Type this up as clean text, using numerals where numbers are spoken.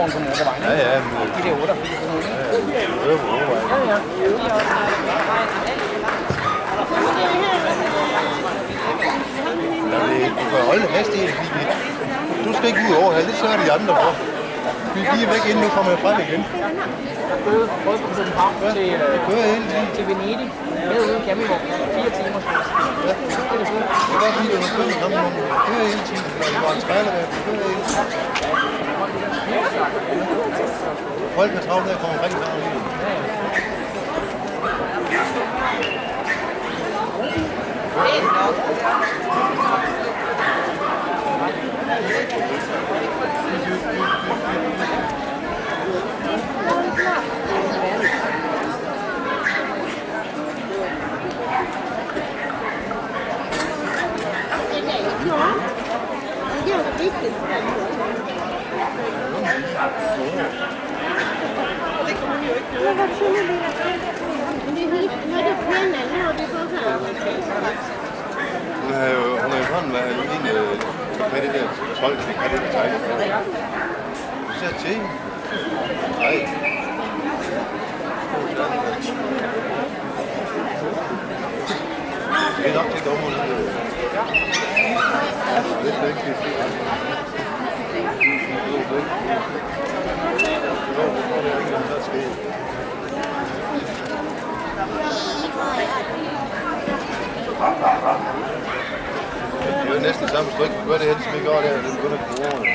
foran på motorvejen. Ja, ja. De der 88 og sådan noget. Ja, du hører på motorvejen. Ja, ja. Du kan holde hastigheden, fordi du skal ikke ud over her, det sørger de andre for. Vi er væk inden nu kommer jeg frem igen. Både fra København til Venedig, med ude i campingvogn, 4 timer. Ja, det er bare fordi, at du kører sammen med nogen. Du kører hele tiden, når du var en trailer, du kører hele tiden. Folk har travlt med at komme omkring der. Hun er jo sådan, at hun ikke kan det der tolk, kan det der tegn. Du ser til hende. Nej. Det er nok til dommer. Det er ikke det. Det er jo næsten samme stryk. Du gør det her, det smikker over der, og det begynder at bruge.